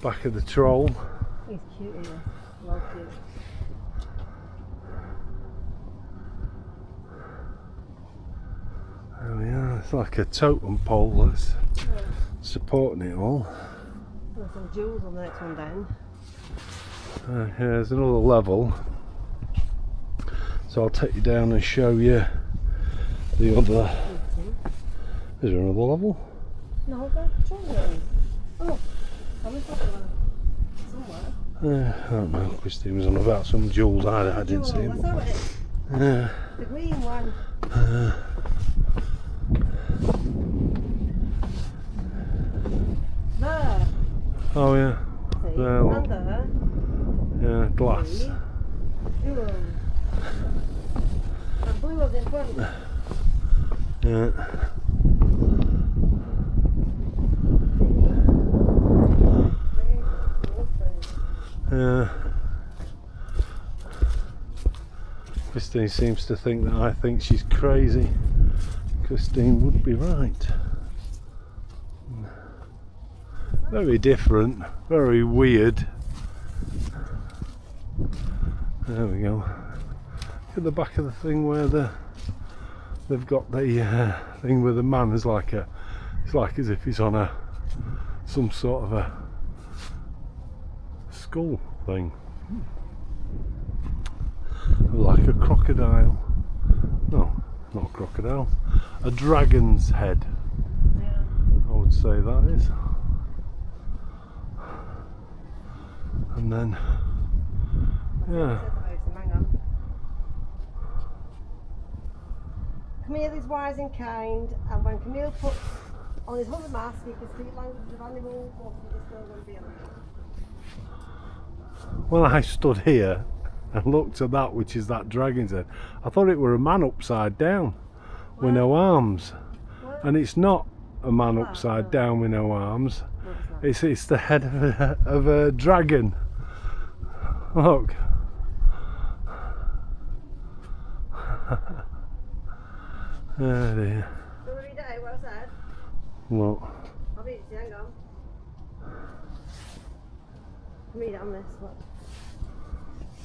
S1: back of the troll.
S2: He's cute, isn't he? Well cute.
S1: There we are. It's like a totem pole that's supporting it all.
S2: There's some jewels on the next one down.
S1: Yeah, there's another level. So I'll take you down and show you the other. Is there another level?
S2: No, that's jewels. Oh, I'm in somewhere.
S1: I don't know. Christine was on about some jewels. I didn't see them.
S2: The green one. There.
S1: Oh yeah.
S2: See?
S1: There, look.
S2: And there.
S1: Yeah, glass.
S2: See? Jewels. And blue was in front.
S1: Yeah. Yeah. Christine seems to think that I think she's crazy. Christine would be right. Very different, very weird. There we go. Look at the back of the thing where they've got the thing with the man. It's like as if he's on some sort of a skull thing, like a crocodile. No, not a crocodile. A dragon's head.
S2: Yeah.
S1: I would say that is. And then, yeah.
S2: Hang on. Camille is wise and kind, and when Camille puts on his holy mask, he can speak languages of animals, both in this world and beyond.
S1: When I stood here and looked at that, which is that dragon's head, I thought it were a man upside down with no arms. And it's not a man upside down with no arms. It's the head of a dragon. Look. Oh dear.
S2: So read it out what I said.
S1: Look.
S2: I'll read it to you, hang on. Read it on this, look.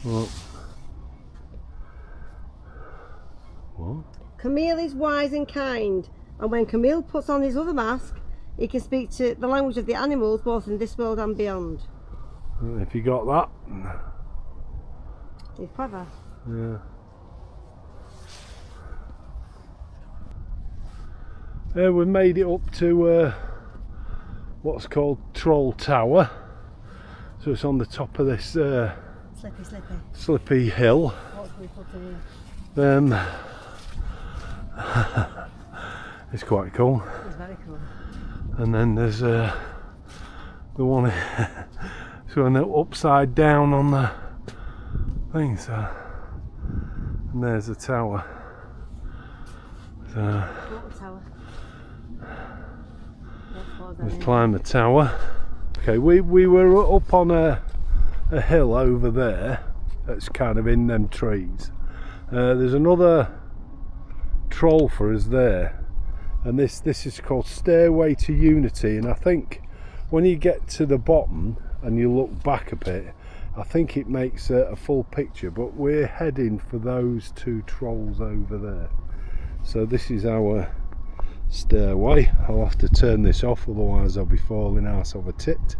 S1: Look. What?
S2: Camille is wise and kind, and when Camille puts on his other mask, he can speak to the language of the animals, both in this world and beyond.
S1: If you got that.
S2: He's clever.
S1: Yeah. We made it up to what's called Troll Tower. So it's on the top of this slippy hill.
S2: What can we put in?
S1: It's quite cool.
S2: It's very cool.
S1: And then there's the one so upside down on think so. And there's the tower. So
S2: What tower?
S1: let's climb the tower. Okay, we were up on a hill over there that's kind of in them trees. There's another troll for us there, and this is called Stairway to Unity, and I think when you get to the bottom and you look back a bit, I think it makes a full picture, but we're heading for those two trolls over there. So this is our stairway. I'll have to turn this off, otherwise I'll be falling out of a tit.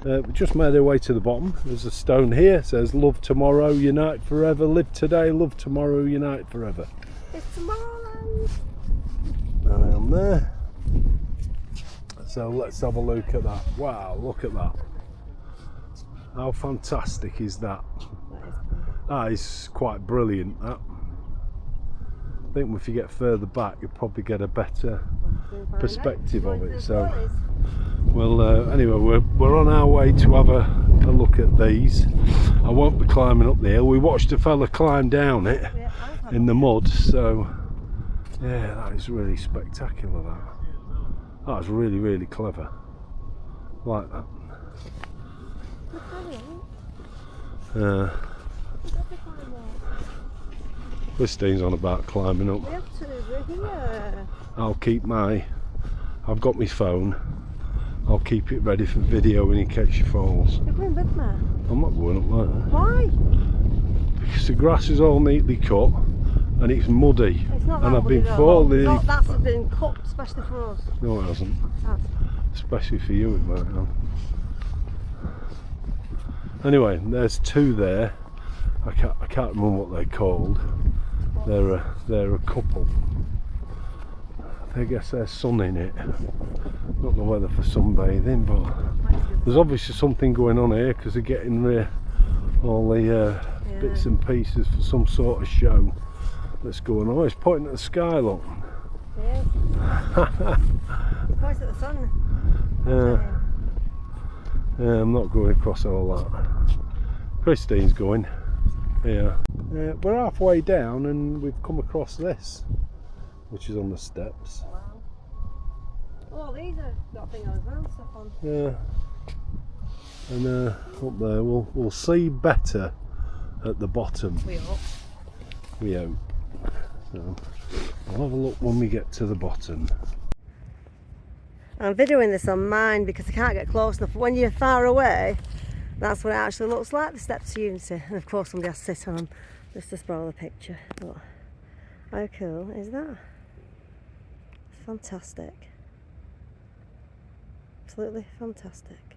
S1: We just made our way to the bottom. There's a stone here, it says love tomorrow, unite forever, live today, love tomorrow, unite forever.
S2: It's Tomorrowland.
S1: And I'm there. So let's have a look at that. Wow, look at that. How fantastic is that? That is quite brilliant, that. I think if you get further back you'll probably get a better perspective of it. So well, anyway, we're on our way to have a look at these. I won't be climbing up the hill. We watched a fella climb down it in the mud, so yeah, that is really spectacular. That was really clever. Like that. Christine's on about climbing up.
S2: We have to, we're here.
S1: I've got my phone. I'll keep it ready for video in case she falls.
S2: You're going with me?
S1: I'm not going up there.
S2: Why?
S1: Because the grass is all neatly cut and it's muddy.
S2: It's not that
S1: and I've been
S2: muddy,
S1: falling.
S2: No, that's been cut especially for us.
S1: No, it hasn't.
S2: It has.
S1: Especially for you, it might have. Anyway, there's two there. I can't remember what they're called. They're a couple. I guess there's sun in it. Not the weather for sunbathing, but there's obviously something going on here because they're getting all the bits and pieces for some sort of show that's going on. It's pointing at the sky, look.
S2: Yeah. It points at the sun.
S1: Yeah, I'm not going across all that. Christine's going. Yeah. We're halfway down and we've come across this, which is on the steps.
S2: Wow. Oh, these have got thing on ground stuff on.
S1: Yeah. And up there we'll see better at the bottom.
S2: We hope.
S1: We hope. So I'll have a look when we get to the bottom.
S2: I'm videoing this on mine because I can't get close enough. When you're far away, that's what it actually looks like, the steps to Unity. And of course somebody has to sit on them just to spoil the picture. But how cool is that? Fantastic. Absolutely fantastic.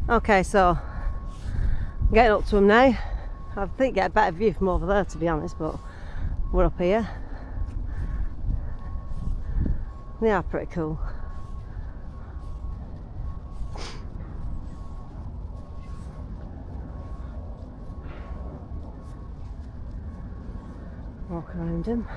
S2: Okay, so I'm getting up to them now. I think get a better view from over there, to be honest, but we're up here. They are pretty cool. Walk around them.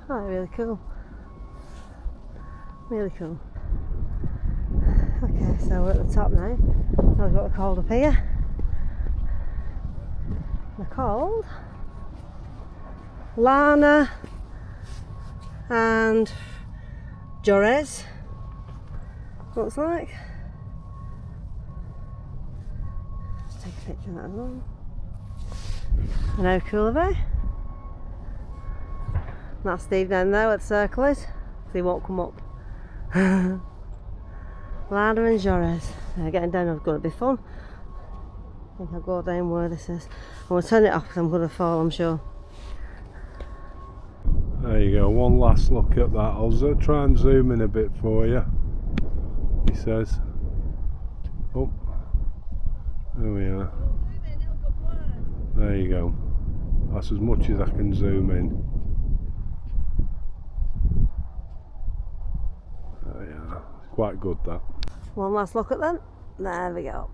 S2: Oh, really cool. Really cool. Okay, so we're at the top now. Tell us what they're called up here. They're called Lana and Jorez. Looks like. Just take a picture of that as well. And how cool are they? That's Steve down there where the circle is, so he won't come up. Lana and Jorez. Getting down is going to be fun. I think I'll go down where this is. I'm going to turn it off because I'm going to fall, I'm sure.
S1: There you go, one last look at that. I'll try and zoom in a bit for you. He says. Oh, there we are. There you go. That's as much as I can zoom in. quite good that.
S2: One last look at them. There we go.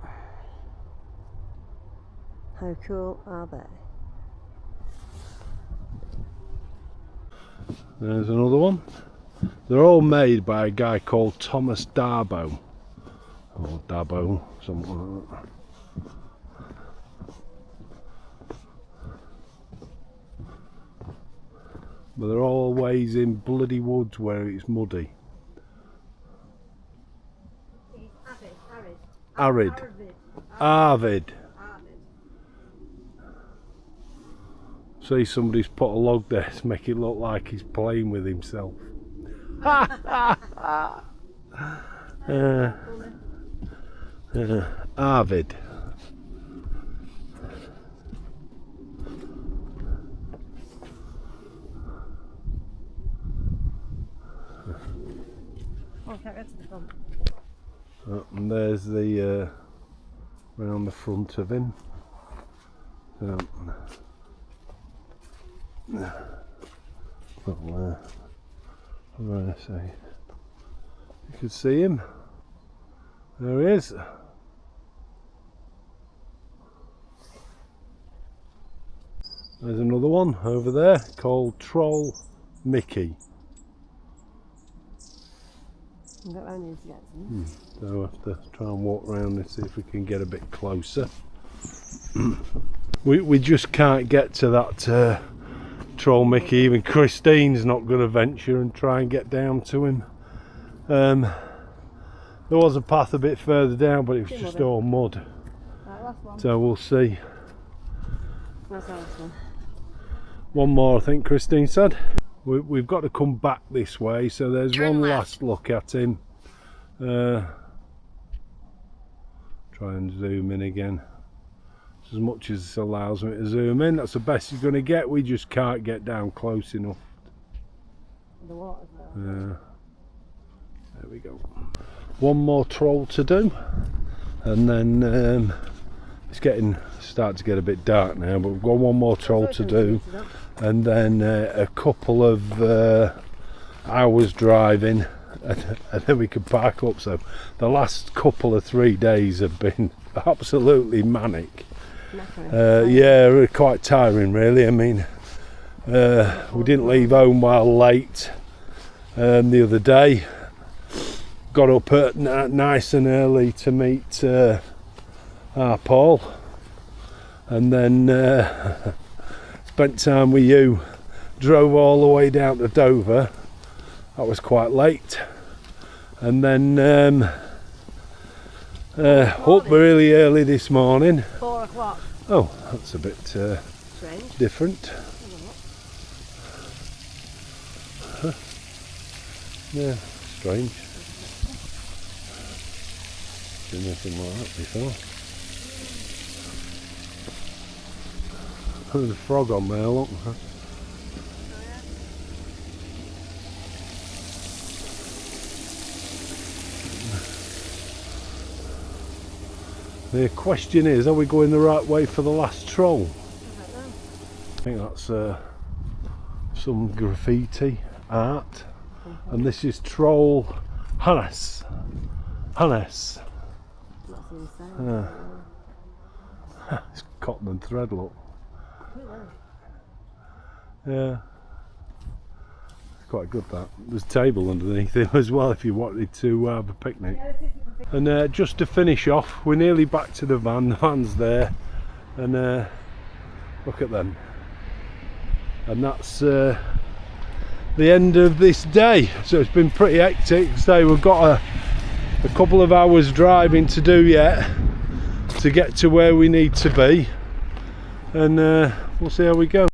S2: How cool are they?
S1: There's another one. They're all made by a guy called Thomas Darbo, or Dabo, something like that. But they're always in bloody woods where it's muddy. Arid. Arvid. See, somebody's put a log there to make it look like he's playing with himself. Arvid.
S2: Oh, I can't get to the front.
S1: And there's the round the front of him. Well, what did I say? You can see him. There he is. There's another one over there called Troll Mickey.
S2: I've got round here to get to them.
S1: So we'll have to try and walk around and see if we can get a bit closer. we just can't get to that Troll Mickey. Even Christine's not going to venture and try and get down to him. There was a path a bit further down, but it was just all mud.
S2: Right, last one.
S1: So we'll see.
S2: That's the last one.
S1: One more, I think Christine said. We've got to come back this way, so there's one last look at him. Try and zoom in again. As much as this allows me to zoom in, that's the best you're going to get. We just can't get down close enough.
S2: The water's there.
S1: There we go. One more troll to do, and then it's starting to get a bit dark now, but we've got one more troll to do, and then a couple of hours driving, and then we can park up. So the last couple of 3 days have been absolutely manic. Yeah, quite tiring really. I mean, we didn't leave home while late the other day. Got up nice and early to meet our Paul, and then spent time with you. Drove all the way down to Dover. That was quite late, and then up really early this morning.
S2: 4 o'clock.
S1: Oh, that's a bit
S2: Strange.
S1: different. Huh. Yeah, strange. Seen nothing like that before. There's a frog on there, look. The question is, are we going the right way for the last troll? I think that's some graffiti art, and this is Troll Hannes. Hannes.
S2: That's insane.
S1: It's cotton and thread, look. Yeah. Quite good that. There's a table underneath him as well if you wanted to have a picnic. And just to finish off, we're nearly back to the van. The van's there, and look at them. And that's the end of this day. So it's been pretty hectic. So we've got a couple of hours driving to do yet to get to where we need to be, and we'll see how we go.